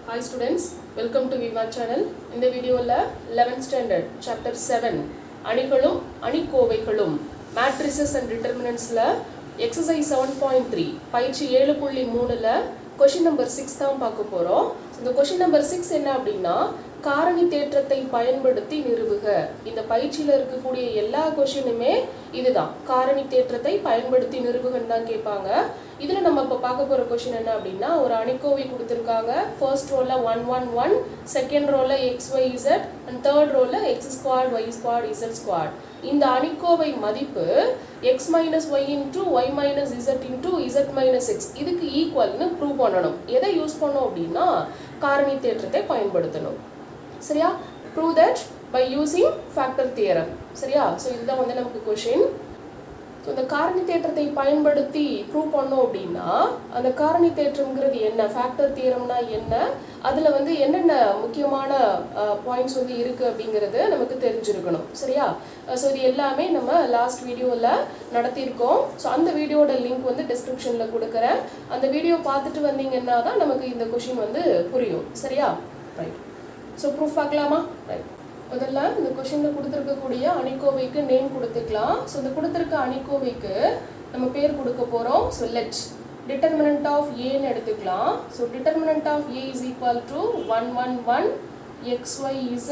Hi students, welcome to Viva channel. In the video 11th standard chapter 7 அணிகளும் அணிக்கோவைகளும் matrices and determinants exercise 7.3 பயிற்சி 7.3 question number 6 தான் பார்க்க போறோம். இந்த question number 6 என்ன அப்படினா காரணி தேற்றத்தை பயன்படுத்தி நிரூபுக. இந்த பயிற்சியில இருக்கக்கூடிய எல்லா क्वेश्चनமே இதுதான். காரணி தேற்றத்தை பயன்படுத்தி நிரூபுகன்னு தான் கேட்பாங்க. இதுல நம்ம இப்ப பார்க்க போற क्वेश्चन என்ன அப்படினா ஒரு அணிக்கோவை கொடுத்திருக்காங்க. ஃபர்ஸ்ட் ரோல 1 1 1, செகண்ட் ரோல xyz and third ரோல x squared y squared z squared. இந்த அணிக்கோவை மதிப்பு x minus y into y minus z into z minus x இதுக்கு ஈக்குவல்னு ப்ரூவ் பண்ணனும். எதை யூஸ் பண்ணோம் அப்படினா காரணி தேற்றத்தை பயன்படுத்தணும். சரியா? prove that by using factor theorem. சரியா? சோ இதுதான் வந்து நமக்கு क्वेश्चन. சோ இந்த காரணி தேற்றத்தை பயன்படுத்தி ப்ரூவ் பண்ணோம் அப்படினா அந்த காரணி தேற்றம்ங்கிறது என்ன, ஃபேக்டர் தியரம்னா என்ன, அதுல வந்து என்னென்ன முக்கியமான பாயிண்ட்ஸ் வந்து இருக்கு அப்படிங்கிறது நமக்கு தெரிஞ்சிருக்கணும். சரியா? சோ இது எல்லாமே நம்ம லாஸ்ட் வீடியோல நடத்தி இருக்கோம். சோ அந்த வீடியோட லிங்க் வந்து டிஸ்கிரிப்ஷன்ல கொடுக்கிறேன். அந்த வீடியோ பார்த்துட்டு வந்தீங்கன்னா தான் நமக்கு இந்த क्वेश्चन வந்து புரியும். சரியா? ரைட். சோ ப்ரூஃப் பார்க்கலாமா? ரைட். முதல்ல இந்த क्वेश्चनல கொடுத்திருக்கக்கூடிய அணிக்கோவைக்கு நேம் கொடுத்துக்கலாம். சோ இந்த கொடுத்திருக்க அணிக்கோவைக்கு நம்ம பேர் கொடுக்க போறோம். So let determinant of a ன்னு எடுத்துக்கலாம். So determinant of a is equal to 1 1 1 xyz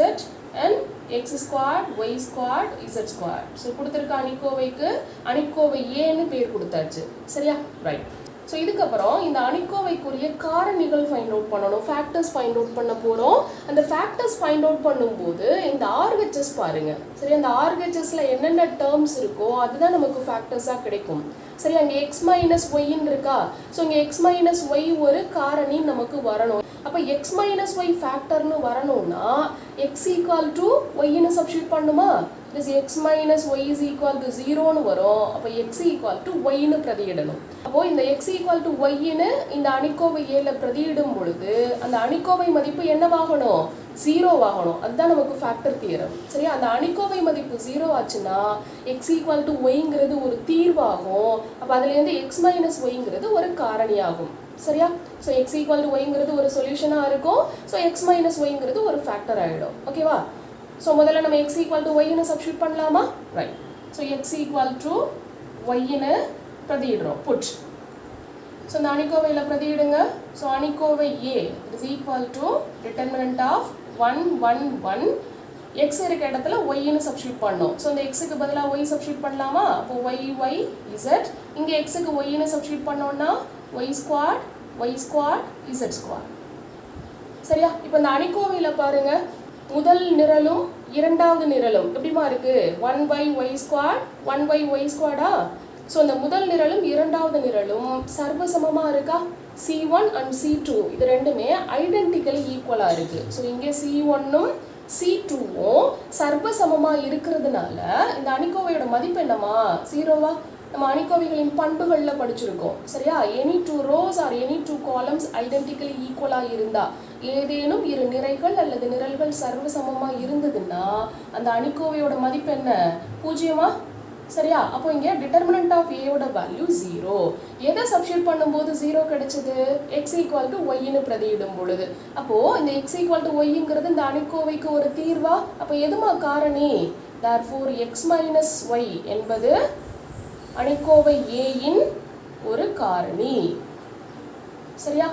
and x squared y squared z squared. So கொடுத்திருக்க அணிக்கோவைக்கு அணிக்கோவை a ன்னு பேர் கொடுத்தாச்சு. சரியா? ரைட். சோ இதுக்கு அப்புறம் இந்த அணிக்கோவைக்குரிய காரணிகள் ஃபைண்ட் அவுட் பண்ணனும். ஃபேக்டர்ஸ் ஃபைண்ட் அவுட் பண்ண போறோம். அந்த ஃபேக்டர்ஸ் ஃபைண்ட் அவுட் பண்ணும்போது இந்த RHS பாருங்க. சரி, அந்த RHSல என்னென்ன டேர்ம்ஸ் இருக்கோ அதுதான் நமக்கு ஃபேக்டர்ஸா கிடைக்கும். சரி, அங்க x minus y ன்னு இருக்கா? சோ இங்க x minus y ஒரு காரணி நமக்கு வரணும். அப்ப x minus y ஃபேக்டர்னு வரணும்னா x equal to y ன்னு சப்ஸ்டிட்யூட் பண்ணுமா? this x minus y is equal to 0 ன்னு வரும். அப்ப x equal to y ன்னு பிரதியிடணும். அப்போ இந்த x equal to y ன்னு இந்த அணிக்கோவை a ல பிரதியிடும் பொழுது அந்த அணிக்கோவை மதிப்பு என்னவாகணும்? 0 ஆகணும். அதுதான் நமக்கு ஃபேக்டர் தியரம். சரியா? அந்த அணிக்கோவை மதிப்பு 0 ஆச்சுனா x equal to y ங்கிறது ஒரு தீர்வாகும். அப்ப அதுல இருந்து x minus y ங்கிறது ஒரு காரணியாகும். சரியா? So x equal to y ங்கிறது ஒரு சொல்யூஷனா இருக்கும். சோ x minus y ங்கிறது ஒரு ஃபேக்டர் ஆயிடும். ஓகேவா? சோ முதல்ல நம்ம x equal to y ன்னு சப்ஸ்டிட்யூட் பண்ணலாமா? Right. So x equal to y ன்னு பிரதியிடுறோம். புட். சோ இந்த அணிக்கோவையில பிரதியிடுங்க. சோ அணிக்கோவை a is equal to determinant of 1 1 1 x இருக்க இடத்துல y ன்னு சப்ஸ்டிட்யூட் பண்ணோம். சோ இந்த x க்கு பதிலா y சப்ஸ்டிட்யூட் பண்ணலாமா? அப்போ y y z, இங்க x க்கு y ன்னு சப்ஸ்டிட்யூட் பண்ணோம்னா y squared z squared. சரியா? இப்போ இந்த அணிக்கோவையில பாருங்க, முதல் நிரலும் இரண்டாவது நிரலும் எப்படிமா இருக்கு? 1 by y squared 1 by y squared ஆ? சோ இந்த முதல் நிரலும் இரண்டாவது நிரலும் சர்வசமமா இருக்கா? c1 and c2 இது ரெண்டுமே ஐடென்டிக்கலி ஈக்குவலா இருக்கு. சோ இங்க c1 ம் c2 ம் சர்வசமமா இருக்கிறதுனால இந்த அணிக்கோவையோட மதிப்பு என்னமா? 0வா? நம்ம அணிக்கோவைகளின் பண்புகள்ல படிச்சிருக்கோம். சரியா? any two rows or any two columns identically equal இருந்தா, ஏதேனும் இரு நிறைகள் அல்லது நிரல்கள் சர்வசமமா இருந்ததுன்னா அந்த அணிக்கோவையோட மதிப்பு என்ன? 0வா? சரியா? அப்போ இங்க determinant of a யோட வேல்யூ 0. எதை சப்ஸ்டிட்யூட் பண்ணும்போது 0 கிடைச்சது? x equal to y ன்னு பிரதியிடும் பொழுது. அப்போ இந்த x equal to y ங்கிறது இந்த அணிக்கோவைக்கு ஒரு தீர்வா? அப்ப எதுமா காரணி? therefore x minus y என்பது அணிக்கோவை a இன் ஒரு காரணி. சரியா?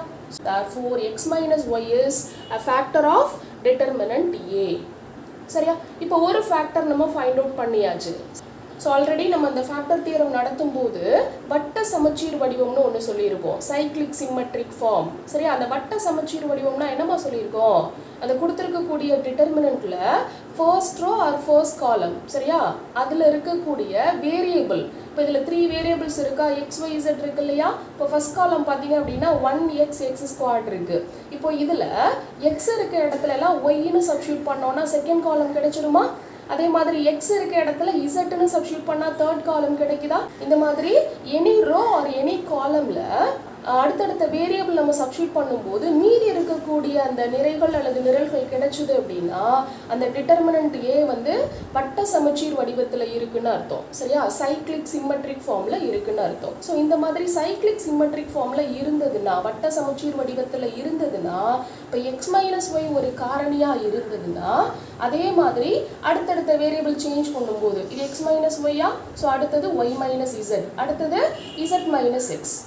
therefore x minus y is a factor of determinant a. சரியா? இப்போ ஒரு ஃபேக்டர் நம்ம ஃபைண்ட் அவுட் பண்ணியாச்சு. ஸோ ஆல்ரெடி நம்ம அந்த ஃபேக்டர் தியரம் நடத்தும்போது வட்ட சமச்சீர் வடிவம்னு ஒன்று சொல்லியிருப்போம். Cyclic symmetric form. சரியா? அந்த வட்ட சமச்சீர் வடிவம்னா என்னமா சொல்லியிருக்கோம்? அந்த கொடுத்துருக்கக்கூடிய டிட்டர்மினன்ட்ல first row or first column, சரியா, அதுல இருக்கக்கூடிய வேரியபிள். இப்போ இதுல 3 வேரியபிள்ஸ் இருக்கா? x y z இருக்கு இல்லையா? இப்போ ஃபர்ஸ்ட் காலம் பார்த்தீங்க அப்படின்னா 1x x ஸ்குவார்ட் இருக்கு. இப்போ இதுல x இருக்க இடத்துல எல்லாம் y ன்னு சப்ஸ்டிட்யூட் பண்ணோம்னா செகண்ட் காலம் கிடைச்சிருமா? அதே மாதிரி x இருக்க இடத்துல z ன்னு சப்ஸ்டிட்யூட் பண்ணா தேர்ட் காலம் கிடைக்குதா? இந்த மாதிரி எனி ரோ ஆர் எனி காலம்ல அடுத்தடுத்த வேரியபிள் நம்ம சப்ஸ்டியூட் பண்ணும்போது மீதி இருக்கக்கூடிய அந்த நிறைகள் அல்லது நிரல்கள் கிடைச்சது அப்படின்னா அந்த டிட்டர்மினன்ட் ஏ வந்து வட்ட சமச்சீர் வடிவத்தில் இருக்குன்னு அர்த்தம். சரியா? சைக்ளிக் சிம்மெட்ரிக் ஃபார்ம்ல இருக்குன்னு அர்த்தம். ஸோ இந்த மாதிரி சைக்ளிக் சிம்மெட்ரிக் ஃபார்ம்ல இருந்ததுன்னா, வட்ட சமச்சீர் வடிவத்தில் இருந்ததுன்னா, இப்போ எக்ஸ் மைனஸ் ஒய் ஒரு காரணியா இருந்ததுன்னா அதே மாதிரி அடுத்தடுத்த வேரியபிள் சேஞ்ச் பண்ணும்போது இது எக்ஸ் மைனஸ் ஒய்யா, ஸோ அடுத்தது ஒய் மைனஸ் இசட், அடுத்தது இசட் மைனஸ் எக்ஸ்.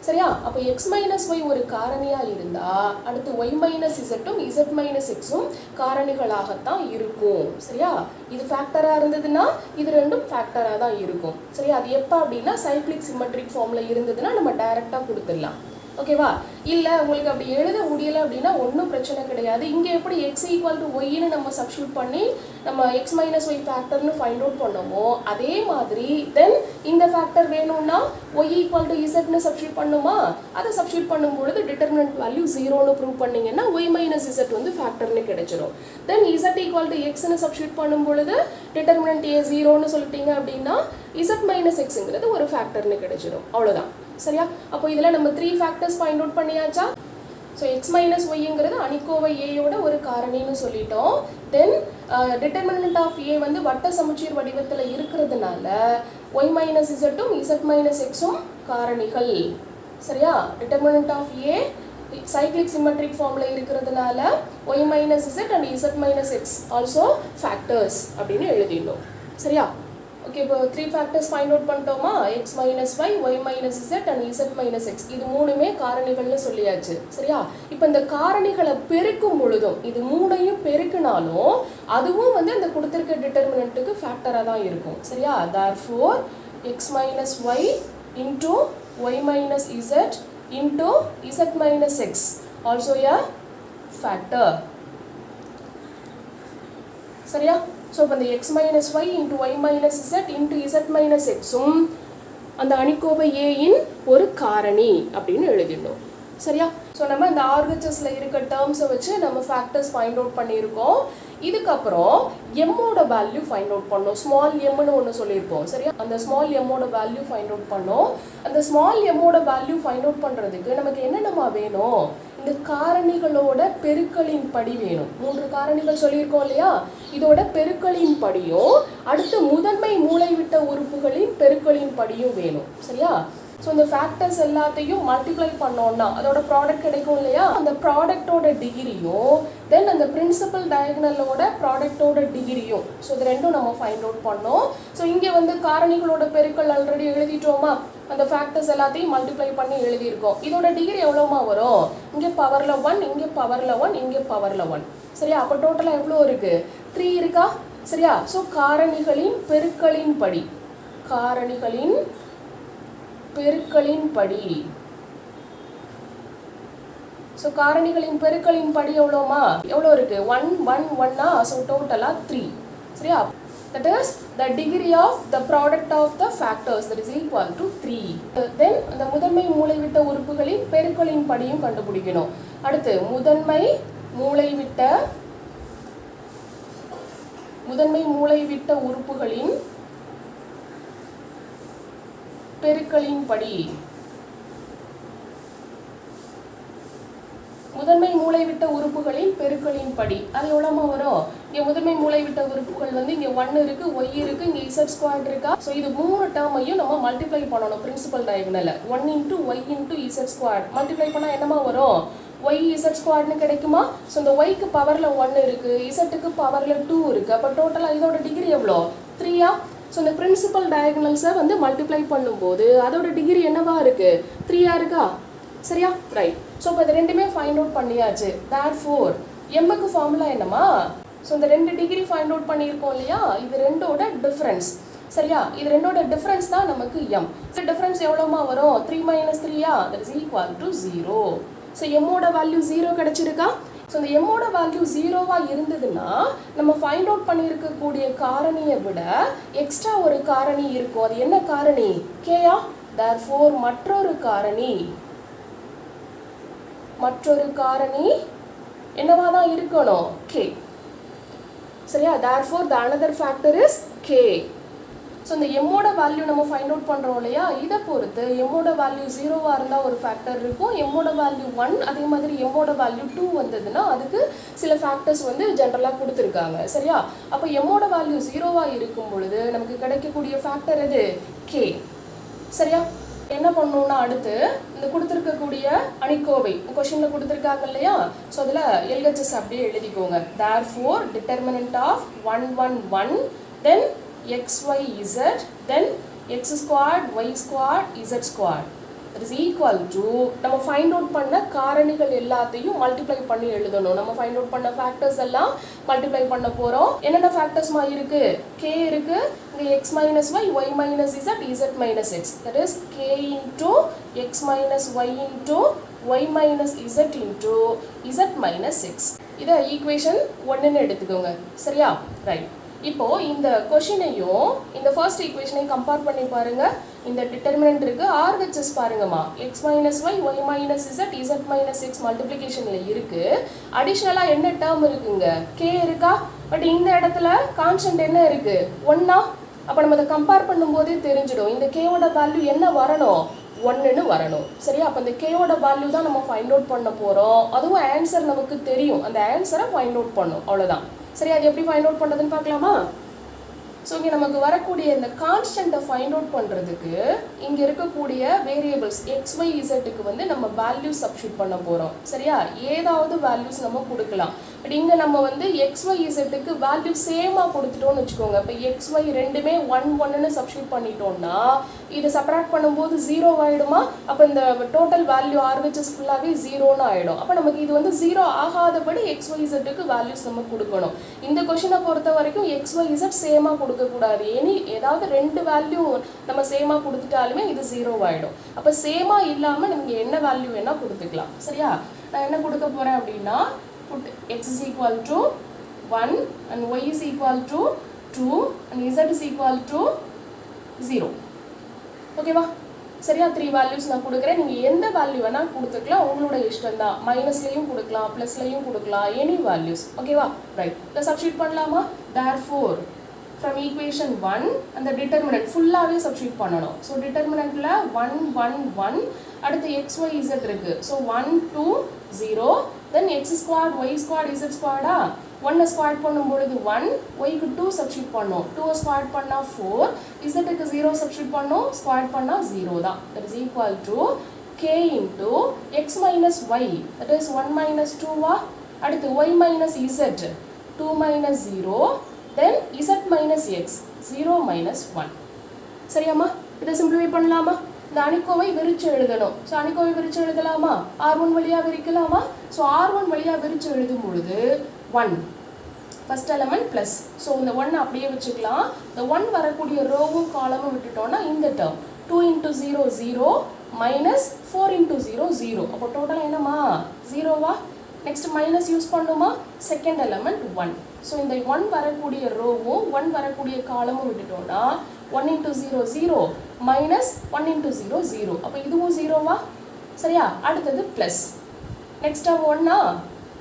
சரியா? அப்போ எக்ஸ் மைனஸ் ஒய் ஒரு காரணியாக இருந்தால் அடுத்து ஒய் மைனஸ் இசட்டும் இசட் மைனஸ் எக்ஸும் காரணிகளாகத்தான் இருக்கும். சரியா? இது ஃபேக்டராக இருந்ததுன்னா இது ரெண்டும் ஃபேக்டராக தான் இருக்கும். சரியா? அது எப்போ அப்படின்னா சைக்ளிக் சிம்மெட்ரிக் ஃபார்மில் இருந்ததுன்னா நம்ம டைரெக்டாக கொடுத்துடலாம். ஓகேவா? இல்லை உங்களுக்கு அப்படி எழுத முடியலை அப்படின்னா ஒன்றும் பிரச்சனை கிடையாது. இங்கே எப்படி எக்ஸ் ஈக்குவல் டு ஒய்ன்னு நம்ம சப்ஸ்டியூட் பண்ணி நம்ம எக்ஸ் மைனஸ் ஒய் ஃபேக்டர்னு ஃபைண்ட் அவுட் பண்ணோமோ அதே மாதிரி தென் இந்த ஃபேக்டர் வேணும்னா ஒய் ஈக்குவல் டு இசட்னு சப்ஸ்டியூட் பண்ணுமா, அதை சப்ஸ்டியூட் பண்ணும்பொழுது டிட்டர்மினன்ட் வேல்யூ 0ன்னு ப்ரூவ் பண்ணிங்கன்னா ஒய் மைனஸ் இசட் வந்து ஃபேக்டர்னு கிடைச்சிடும். தென் இசட் ஈக்குவல் டு எக்ஸ்ன்னு சப்ஸ்டியூட் பண்ணும் பொழுது டிட்டர்மினன்ட் ஏ 0ன்னு சொல்லிட்டீங்க அப்படின்னா இசட் மைனஸ் எக்ஸுங்கிறது ஒரு ஃபேக்டர்னு கிடைச்சிடும். அவ்வளோதான். சரியா? அப்போ இதில் நம்ம 3 ஃபேக்டர்ஸ் ஃபைண்ட் அவுட் பண்ணியாச்சா? ஸோ எக்ஸ் மைனஸ் ஒய்ங்கிறது அணிக்கோவை ஏயோட ஒரு காரணின்னு சொல்லிட்டோம். தென் டிட்டர்மினன்ட் ஆஃப் ஏ வந்து வட்ட சமச்சீர் வடிவத்தில் இருக்கிறதுனால ஒய் மைனஸ் இசட்டும் இசட் மைனஸ் எக்ஸும் காரணிகள். சரியா? Determinant of a cyclic symmetric ஃபார்மில் இருக்கிறதுனால y minus z and z minus x also factors அப்படின்னு எழுதிடணும். சரியா? ஓகே, இப்போ 3 ஃபேக்டர்ஸ் ஃபைண்ட் அவுட் பண்ணிட்டோமா? X minus y, y minus z and z minus x, இது மூணுமே காரணிகள்னு சொல்லியாச்சு. சரியா? இப்போ இந்த காரணிகளை பெருக்கும் பொழுதும் இது மூணையும் பெருக்கினாலும் அதுவும் வந்து அந்த கொடுத்துருக்க டிட்டர்மினன்ட்டுக்கு ஃபேக்டராக தான் இருக்கும். சரியா? therefore x minus y into y minus z into z minus x also a factor. சரியா? ஸோ இப்போ இந்த x minus y into y minus z into z minus எக்ஸும் அந்த அணிக்கோவை ஏயின் ஒரு காரணி அப்படின்னு எழுதிடணும். சரியா? ஸோ நம்ம இந்த ஆர்ஹெச்எஸ்ல இருக்க டேர்ம்ஸை வச்சு நம்ம ஃபேக்டர்ஸ் ஃபைண்ட் அவுட் பண்ணியிருக்கோம். இதுக்கப்புறம் எம்மோட வேல்யூ ஃபைண்ட் அவுட் பண்ணோம். ஸ்மால் எம்னு ஒன்று சொல்லியிருப்போம். சரியா? அந்த ஸ்மால் எம்மோட வேல்யூ ஃபைண்ட் அவுட் பண்ணோம். அந்த ஸ்மால் எம்மோட வேல்யூ ஃபைண்ட் அவுட் பண்ணுறதுக்கு நமக்கு என்னென்னமா வேணும்? இந்த காரணிகளோட பெருக்களின் படி வேணும். 3 காரணிகள் சொல்லியிருக்கோம் இல்லையா? இதோட பெருக்களின் படியும் அடுத்து முதன்மை மூளைவிட்ட உறுப்புகளின் பெருக்களின் படியும் வேணும். சரியா? ஸோ இந்த ஃபேக்டர்ஸ் எல்லாத்தையும் மல்டிப்ளை பண்ணோம்னா அதோட ப்ராடக்ட் கிடைக்கும் இல்லையா? அந்த ப்ராடக்டோட டிகிரியும் தென் அந்த பிரின்சிபல் டயகனலோட ப்ராடக்டோட டிகிரியும், ஸோ இது ரெண்டும் நம்ம ஃபைண்ட் அவுட் பண்ணோம். ஸோ இங்கே வந்து காரணிகளோட பெருக்கள் ஆல்ரெடி எழுதிட்டோமா? அந்த ஃபேக்டர்ஸ் எல்லாத்தையும் மல்டிப்ளை பண்ணி எழுதியிருக்கோம். இதோட டிகிரி எவ்வளோமா வரும்? இங்கே பவரில் 1, இங்கே பவரில் 1, இங்கே பவரில் 1. சரியா? அப்போ டோட்டலாக எவ்வளோ இருக்குது? 3 இருக்கா? சரியா? ஸோ காரணிகளின் பெருக்களின் படி, காரணிகளின் பெருக்களின் படி, ஸோ காரணிகளின் பெருக்களின் படி எவ்வளோமா? எவ்வளோ இருக்கு? 1 1 1, ஸோ டோட்டலாக 3. சரியா? that is the degree of the product of the factors that is equal to 3. then அந்த முதன்மை மூளைவிட்ட உறுப்புகளின் பெருக்களின் படியும் கண்டுபிடிக்கணும். அடுத்து முதன்மை மூளைவிட்ட உறுப்புகளின் பெருக்களின் படி, முதன்மை மூளைவிட்ட உறுப்புகளின் பெருக்களின் படி அது எவ்வளோமா வரும்? இங்கே முதன்மை மூளைவிட்ட உறுப்புகள் வந்து இங்கே 1 இருக்கு, ஒய் இருக்கு, இங்கே இசட் ஸ்கொயர் இருக்கா? ஸோ இது 3 டேர்மையும் நம்ம மல்டிப்ளை பண்ணணும். பிரின்சிபல் டயகனலில் 1 into y into z square multiply பண்ணால் என்னமா வரும்? ஒய் இசட் ஸ்கொயர்னு கிடைக்குமா? ஸோ இந்த ஒய்க்கு பவரில் 1 இருக்கு, இசட்டுக்கு பவரில் 2 இருக்கு. அப்போ டோட்டலாக இதோட டிகிரி எவ்வளோ? 3யா? ஸோ இந்த பிரின்சிபல் டயகனல்ஸை வந்து மல்டிப்ளை பண்ணும்போது அதோட டிகிரி என்னவா இருக்கு? 3யா இருக்கா? சரியா? ரைட். ஸோ இப்போ இது ரெண்டுமே ஃபைண்ட் அவுட் பண்ணியாச்சு. therefore எம்முக்கு ஃபார்முலா என்னமா? ஸோ இந்த 2 டிகிரி ஃபைண்ட் அவுட் பண்ணியிருக்கோம் இல்லையா? இது ரெண்டோட டிஃப்ரென்ஸ். சரியா? இது ரெண்டோட டிஃப்ரென்ஸ் தான் நமக்கு எம். ஸோ டிஃப்ரென்ஸ் எவ்வளோமா வரும்? 3 - 3யா? That is equal to 0. So எம்மோட வேல்யூ 0 கிடைச்சிருக்கா? ஸோ இந்த எம்மோட வேல்யூ 0வாக இருந்ததுன்னா நம்ம ஃபைண்ட் அவுட் பண்ணியிருக்கக்கூடிய காரணியை விட எக்ஸ்ட்ரா ஒரு காரணி இருக்கும். அது என்ன காரணி? கேயா? therefore மற்றொரு காரணி என்னவா தான் இருக்கணும்? கே. சரியா? therefore the another factor is k. So இந்த எம்மோட வேல்யூ நம்ம ஃபைண்ட் அவுட் பண்ணுறோம் இல்லையா, இதை பொறுத்து எம்மோட வேல்யூ 0வாக இருந்தால் ஒரு ஃபேக்டர் இருக்கும், எம்மோட வேல்யூ 1 அதே மாதிரி எம்மோட வேல்யூ 2 வந்ததுன்னா அதுக்கு சில ஃபேக்டர்ஸ் வந்து ஜென்ரலாக கொடுத்துருக்காங்க. சரியா, அப்போ எம்மோட வேல்யூ 0வாக இருக்கும் பொழுது நமக்கு கிடைக்கக்கூடிய ஃபேக்டர் எது? கே. சரியா, என்ன பண்ணணும்னா அடுத்து இந்த கொடுத்துருக்கக்கூடிய அணிக்கோவை கொஷினில் கொடுத்துருக்காங்க இல்லையா, ஸோ அதில் எல்ஹெச்எஸ் அப்படியே எழுதிக்கோங்க. therefore determinant of 1 1 1 then x y z then x squared y squared z squared that is equal to நம்ம ஃபைண்ட் அவுட் பண்ண காரணிகள் எல்லாத்தையும் மல்டிப்ளை பண்ணி எழுதணும். நம்ம ஃபைண்ட் அவுட் பண்ண ஃபேக்டர்ஸ் எல்லாம் மல்டிப்ளை பண்ண போகிறோம். என்னென்ன ஃபேக்டர்ஸ்மா இருக்கு? k இருக்கு, இங்கே x minus y, y minus z, z minus x, that is k into x minus y into y minus z into z minus x. இதை ஈக்குவேஷன் 1ன்னு எடுத்துக்கோங்க. சரியா, ரைட். இப்போ இந்த கொஷினையும் இந்த ஃபர்ஸ்ட் ஈக்குவேஷனையும் கம்பேர் பண்ணி பாருங்க. இந்த டிட்டர்மினன்ட் இருக்கு, RHS பாருங்கம்மா, x minus y, y minus z, z minus x மல்டிப்ளிகேஷன்ல இருக்கு. அடிஷனலா என்ன டேர்ம் இருக்குங்க? k இருக்கா? பட் இந்த இடத்துல கான்ஸ்டன்ட் என்ன இருக்கு? 1ஆ? அப்போ நம்ம அதை கம்பேர் பண்ணும்போதே தெரிஞ்சிடும் இந்த கேவோட வேல்யூ என்ன வரணும்? 1ன்னு வரணும். சரியா, அப்போ இந்த கேவோட வேல்யூ தான் நம்ம ஃபைண்ட் அவுட் பண்ண போகிறோம். அதுவும் ஆன்சர் நமக்கு தெரியும், அந்த ஆன்சரை ஃபைண்ட் அவுட் பண்ணும், அவ்வளோதான். சரி, அது எப்படி ஃபைண்ட் அவுட் பண்ணுறதுன்னு பார்க்கலாமா? ஸோ இங்கே நமக்கு வரக்கூடிய இந்த கான்ஸ்டன்ட்டை ஃபைண்ட் அவுட் பண்ணுறதுக்கு இங்கே இருக்கக்கூடிய வேரியபிள்ஸ் எக்ஸ் ஒய் இசட்டுக்கு வந்து நம்ம வேல்யூ சப்ஸ்டியூட் பண்ண போகிறோம். சரியா, ஏதாவது வேல்யூஸ் நம்ம கொடுக்கலாம். பட் இங்கே நம்ம வந்து எக்ஸ் ஒய் இசட்டுக்கு வேல்யூ சேமாக கொடுத்துட்டோம்னு வச்சுக்கோங்க. இப்போ எக்ஸ் ஒய் ரெண்டுமே 1 1ன்னு சப்ஸ்டியூட் பண்ணிட்டோம்னா இதை சப்ராக்ட் பண்ணும்போது 0 ஆகிடுமா? அப்போ இந்த டோட்டல் வேல்யூ RHS ஃபுல்லாகவே 0ன்னு ஆகிடும். அப்போ நமக்கு இது வந்து 0 ஆகாதபடி எக்ஸ் ஒய் இசட்டுக்கு வேல்யூஸ் நம்ம கொடுக்கணும். இந்த கொஷினை பொறுத்த வரைக்கும் எக்ஸ் ஒய் இசட் சேமாக கொடுக்கக்கூடாது. ஏதாவது 2 வேல்யூ நம்ம சேமாக கொடுத்துட்டாலுமே இது 0 ஆகிடும். அப்போ சேமாக இல்லாமல் நமக்கு என்ன வேல்யூ வேணால் கொடுத்துக்கலாம். சரியா, நான் என்ன கொடுக்க போகிறேன் அப்படின்னா put x is equal to 1 and y is equal to 2 and z is equal to 0. ஓகேவா? சரியா, 3 வேல்யூஸ் நான் கொடுக்குறேன். நீங்கள் எந்த வேல்யூ வேணால் கொடுத்துக்கலாம், உங்களோட இஷ்டம் தான். மைனஸ்லையும் கொடுக்கலாம், ப்ளஸ்லையும் கொடுக்கலாம், எனி வேல்யூஸ். ஓகேவா, ரைட். இதை சப்ஸ்டியூட் பண்ணலாமா? therefore from equation 1 அந்த டிட்டர்மினன்ட் ஃபுல்லாகவே சப்ஸ்டியூட் பண்ணணும். ஸோ டிட்டர்மினன்ட்டில் 1 1 1 அடுத்து x y z இருக்குது. So 1 2 0 then x squared y squared z squaredா 1 squad பண்ணும் பொழுது 1, yக்கு 2 சப்ஸ்டியூட் பண்ணோம், 2 ஸ்குவாட் பண்ணால் 4, zக்கு 0 சப்ஸ்டியூட் பண்ணோம், ஸ்குவாட் பண்ணால் 0 தான். that is equal to k into x minus y, that is 1 minus 2வா, அடுத்து y minus z 2 minus 0 then z minus x 0 minus 1. சரியாம்மா, இதை சிம்பிளிஃபை பண்ணலாமா? இந்த அணிக்கோவை விரிச்சு எழுதணும். ஸோ அணிக்கோவை விரிச்சு எழுதலாமா? R1 வழியாக விரிக்கலாமா? ஸோ R1 வழியாக விரிச்சு எழுதும் பொழுது 1 ஃபர்ஸ்ட் எலமெண்ட் ப்ளஸ், ஸோ இந்த 1 அப்படியே வச்சுக்கலாம். இந்த 1 வரக்கூடிய ரோவும் காலமும் விட்டுட்டோம்னா இந்த டேர்ம் 2 into 0 0 minus 4 into 0 0. அப்போ டோட்டலாக என்னம்மா? 0வா? நெக்ஸ்ட் மைனஸ் யூஸ் பண்ணுமா? Second element 1. ஸோ இந்த 1 வரக்கூடிய ரோவும் 1 வரக்கூடிய காலமும் விட்டுட்டோம்னா 1 into 0 0 minus 1 into 0 0. அப்போ இதுவும் 0வா? சரியா, அடுத்தது ப்ளஸ், நெக்ஸ்ட் டேர்ம் 1ஆ?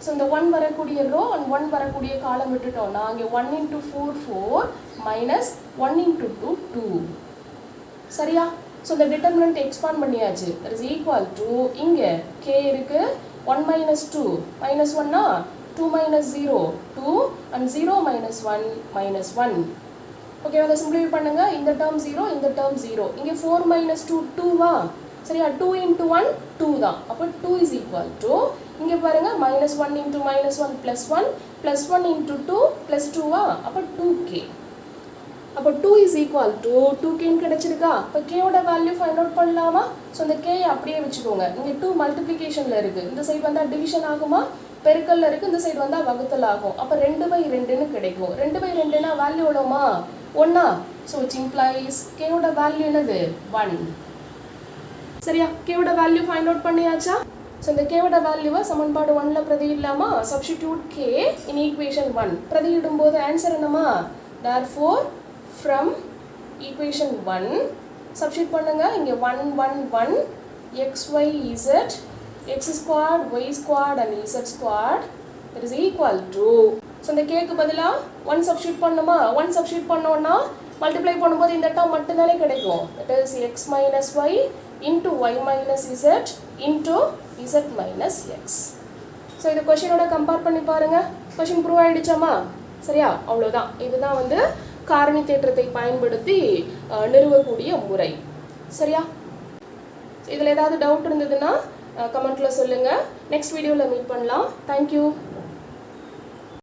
ஸோ இந்த 1 வரக்கூடிய ரோ அண்ட் 1 வரக்கூடிய காலம் விட்டுட்டோம்னா இங்கே 1 into 4 4 minus 1 into 2 2. சரியா, ஸோ இந்த டிட்டர்மினன்ட் எக்ஸ்பாண்ட் பண்ணியாச்சு. that is equal to இங்கே k இருக்கு, 1 minus 2 minus 1ஆ, 2 minus 0 2 and 0 minus 1 minus 1. Okay, அதை சிம்பிளிஃபை பண்ணுங்க. இந்த டேர்ம் 0, இந்த டேர்ம் 0. இங்கே 4 minus 2 2வா? சரியா, 2 into 1 2 தான். அப்போ 2 is equal to இங்கே பாருங்க minus 1 into minus 1 plus 1 plus 1 into 2 plus 2வா? அப்போ 2k. அப்போ 2 is equal to 2kன்னு கிடைச்சிருக்கா? இப்போ கேவோட வேல்யூ ஃபைண்ட் அவுட் பண்ணலாமா? ஸோ இந்த கே அப்படியே வச்சுக்கோங்க. இங்கே 2 மல்டிப்ளிகேஷனில் இருக்குது, இந்த சைடு வந்தால் டிவிஷன் ஆகுமா? பெருக்கல்ல இருக்குது, இந்த சைடு வந்தால் வகுத்தல் ஆகும். அப்போ 2/2ன்னு கிடைக்கும். 2/2னா வேல்யூ எவ்வளோமா? 1ஆ? ஸோ which implies கேவோட வேல்யூ என்னது? 1. சரியா, கேவோட வேல்யூ ஃபைண்ட் அவுட் பண்ணியாச்சா? ஸோ இந்த கேவோட வேல்யூவை சமன்பாடு 1ல் பிரதியிடலாமா? Substitute k in equation 1. பிரதியிடும்போது ஆன்சர் என்னமா? therefore from equation 1 சப்ஸ்டிடியூட் பண்ணுங்க. இங்கே 1 1 1 x y z x squared y squared and z squared that is equal to, so இந்த கேக்கு பதிலாக 1 சப்ஸ்டிடியூட் பண்ணுமா? 1 சப்ஸ்டிடியூட் பண்ணோன்னா மல்டிப்ளை பண்ணும்போது இந்த டேர்ம் மட்டும்தானே கிடைக்கும். That is x minus y into y minus z into z minus x. So இது கொஷினோட கம்பேர் பண்ணி பாருங்கள். கொஷின் ப்ரூவ் ஆகிடுச்சாமா? சரியா? அவ்வளோதான். இதுதான் வந்து காரணி தேற்றத்தை பயன்படுத்தி நிறுவக்கூடிய முறை. சரியா? இதில் ஏதாவது டவுட் இருந்ததுன்னா கமெண்ட்டில் சொல்லுங்கள். நெக்ஸ்ட் வீடியோவில் மீட் பண்ணலாம். தேங்க்யூ.